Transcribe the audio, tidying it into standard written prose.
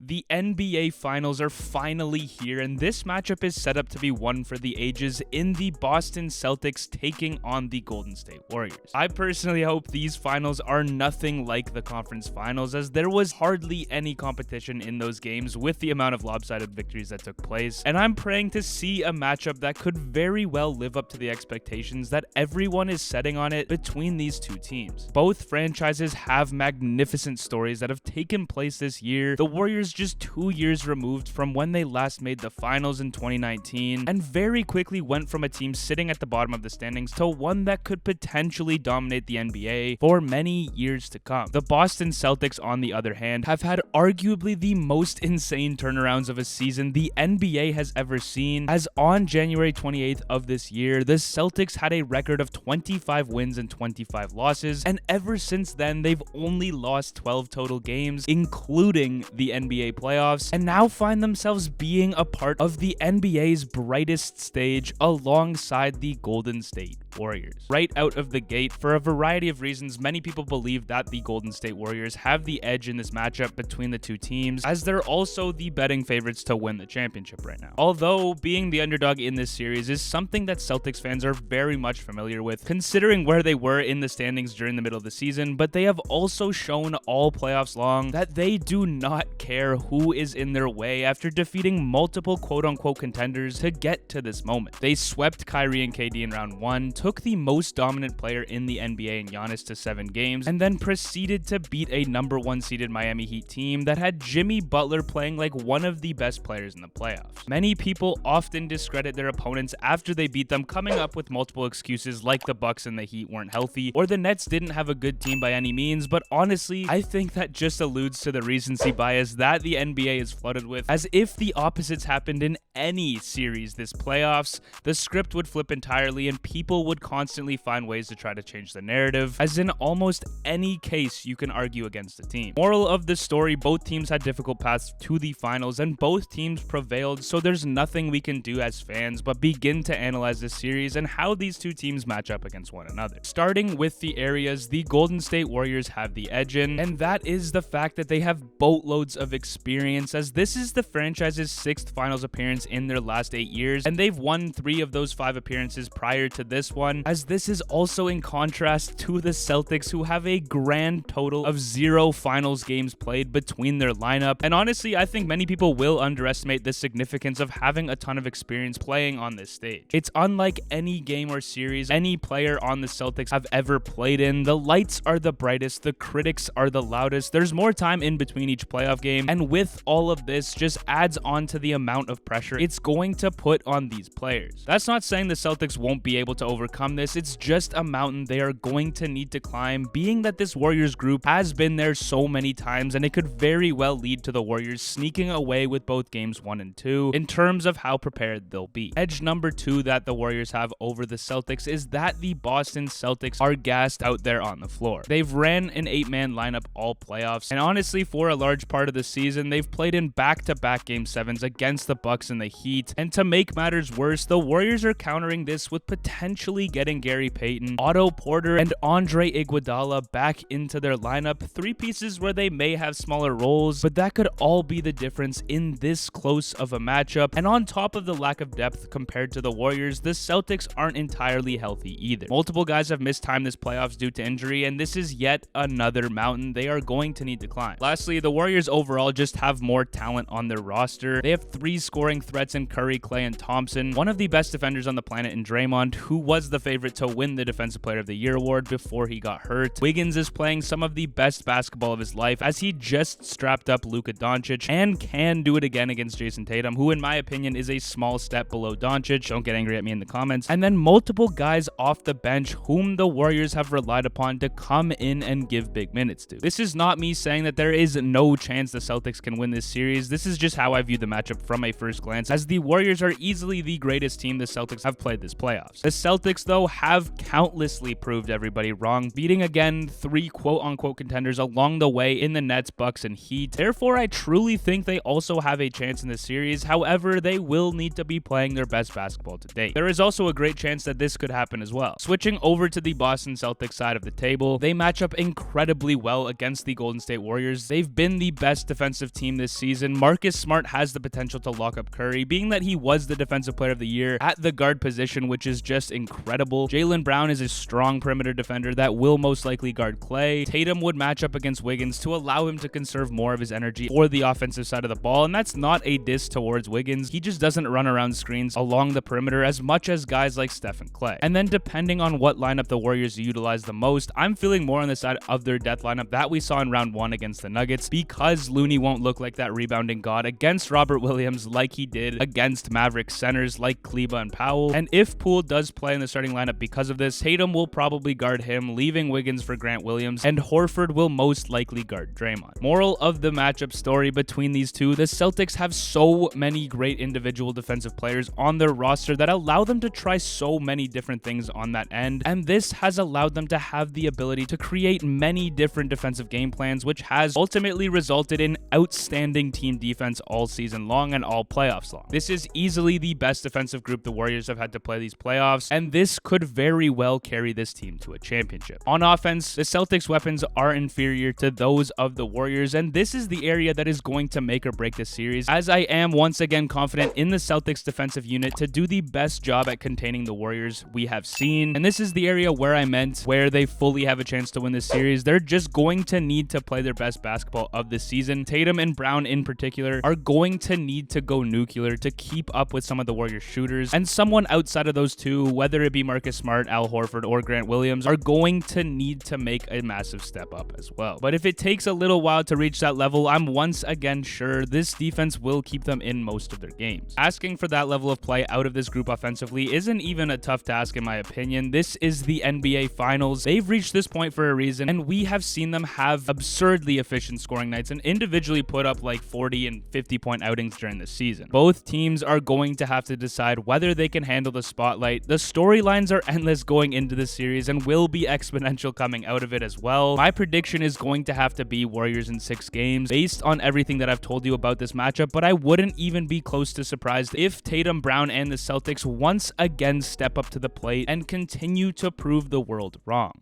The NBA Finals are finally here, and this matchup is set up to be one for the ages in the Boston Celtics taking on the Golden State Warriors. I personally hope these finals are nothing like the conference finals, as there was hardly any competition in those games with the amount of lopsided victories that took place, and I'm praying to see a matchup that could very well live up to the expectations that everyone is setting on it between these two teams. Both franchises have magnificent stories that have taken place this year. The Warriors just 2 years removed from when they last made the finals in 2019, and very quickly went from a team sitting at the bottom of the standings to one that could potentially dominate the NBA for many years to come. The Boston Celtics, on the other hand, have had arguably the most insane turnarounds of a season the NBA has ever seen, as on January 28th of this year, the Celtics had a record of 25 wins and 25 losses, and ever since then, they've only lost 12 total games, including the NBA playoffs, and now find themselves being a part of the NBA's brightest stage alongside the Golden State Warriors. Right out of the gate, for a variety of reasons, many people believe that the Golden State Warriors have the edge in this matchup between the two teams, as they're also the betting favorites to win the championship right now. Although being the underdog in this series is something that Celtics fans are very much familiar with, considering where they were in the standings during the middle of the season, but they have also shown all playoffs long that they do not care who is in their way after defeating multiple quote-unquote contenders to get to this moment. They swept Kyrie and KD in round 1, took the most dominant player in the NBA in Giannis to 7 games, and then proceeded to beat a number 1 seeded Miami Heat team that had Jimmy Butler playing like one of the best players in the playoffs. Many people often discredit their opponents after they beat them, coming up with multiple excuses like the Bucks and the Heat weren't healthy, or the Nets didn't have a good team by any means, but honestly, I think that just alludes to the recency bias that the NBA is flooded with, as if the opposites happened in any series this playoffs, the script would flip entirely and people would constantly find ways to try to change the narrative, as in almost any case you can argue against a team. Moral of the story, both teams had difficult paths to the finals and both teams prevailed, so there's nothing we can do as fans but begin to analyze this series and how these two teams match up against one another. Starting with the areas the Golden State Warriors have the edge in, and that is the fact that they have boatloads of experience, as this is the franchise's 6th finals appearance in their last 8 years, and they've won 3 of those 5 appearances prior to this one, as this is also in contrast to the Celtics, who have a grand total of 0 finals games played between their lineup. And honestly, I think many people will underestimate the significance of having a ton of experience playing on this stage. It's unlike any game or series any player on the Celtics have ever played in. The lights are the brightest, the critics are the loudest, there's more time in between each playoff game, and with all of this just adds on to the amount of pressure it's going to put on these players. That's not saying the Celtics won't be able to overcome this, it's just a mountain they are going to need to climb, being that this Warriors group has been there so many times, and it could very well lead to the Warriors sneaking away with both games 1 and 2 in terms of how prepared they'll be. Edge number 2 that the Warriors have over the Celtics is that the Boston Celtics are gassed out there on the floor. They've ran an 8-man lineup all playoffs, and honestly, for a large part of the season, they've played in back-to-back Game 7s against the Bucks and the Heat, and to make matters worse, the Warriors are countering this with potentially getting Gary Payton, Otto Porter, and Andre Iguodala back into their lineup, 3 pieces where they may have smaller roles, but that could all be the difference in this close of a matchup. And on top of the lack of depth compared to the Warriors, the Celtics aren't entirely healthy either. Multiple guys have missed time this playoffs due to injury, and this is yet another mountain they are going to need to climb. Lastly, the Warriors overall just have more talent on their roster. They have 3 scoring threats in Curry, Klay, and Thompson, one of the best defenders on the planet in Draymond, who was the favorite to win the Defensive Player of the Year award before he got hurt. Wiggins is playing some of the best basketball of his life, as he just strapped up Luka Doncic and can do it again against Jason Tatum, who in my opinion is a small step below Doncic. Don't get angry at me in the comments. And then multiple guys off the bench whom the Warriors have relied upon to come in and give big minutes to. This is not me saying that there is no chance the Celtics can win this series. This is just how I view the matchup from a first glance, as the Warriors are easily the greatest team the Celtics have played this playoffs. The Celtics Celtics, though, have countlessly proved everybody wrong, beating again 3 quote-unquote contenders along the way in the Nets, Bucks, and Heat. Therefore, I truly think they also have a chance in this series. However, they will need to be playing their best basketball to date. There is also a great chance that this could happen as well. Switching over to the Boston Celtics side of the table, they match up incredibly well against the Golden State Warriors. They've been the best defensive team this season. Marcus Smart has the potential to lock up Curry, being that he was the defensive player of the year at the guard position, which is just incredible. Jaylen Brown is a strong perimeter defender that will most likely guard Klay. Tatum would match up against Wiggins to allow him to conserve more of his energy for the offensive side of the ball, and that's not a diss towards Wiggins. He just doesn't run around screens along the perimeter as much as guys like Steph and Klay. And then depending on what lineup the Warriors utilize the most, I'm feeling more on the side of their death lineup that we saw in round 1 against the Nuggets, because Looney won't look like that rebounding god against Robert Williams like he did against Maverick centers like Kleba and Powell. And if Poole does play in the starting lineup because of this, Tatum will probably guard him, leaving Wiggins for Grant Williams, and Horford will most likely guard Draymond. Moral of the matchup story between these two, the Celtics have so many great individual defensive players on their roster that allow them to try so many different things on that end, and this has allowed them to have the ability to create many different defensive game plans, which has ultimately resulted in outstanding team defense all season long and all playoffs long. This is easily the best defensive group the Warriors have had to play these playoffs, and this could very well carry this team to a championship. On offense, the Celtics' weapons are inferior to those of the Warriors, and this is the area that is going to make or break this series, as I am once again confident in the Celtics defensive unit to do the best job at containing the Warriors we have seen. And this is the area where I meant where they fully have a chance to win this series. They're just going to need to play their best basketball of the season. Tatum and Brown in particular are going to need to go nuclear to keep up with some of the Warriors shooters, and someone outside of those two, whether it be Marcus Smart, Al Horford, or Grant Williams, are going to need to make a massive step up as well. But if it takes a little while to reach that level, I'm once again sure this defense will keep them in most of their games. Asking for that level of play out of this group offensively isn't even a tough task in my opinion. This is the NBA Finals. They've reached this point for a reason, and we have seen them have absurdly efficient scoring nights and individually put up like 40 and 50-point outings during the season. Both teams are going to have to decide whether they can handle the spotlight. The storylines are endless going into this series and will be exponential coming out of it as well. My prediction is going to have to be Warriors in 6 games based on everything that I've told you about this matchup, but I wouldn't even be close to surprised if Tatum, Brown, and the Celtics once again step up to the plate and continue to prove the world wrong.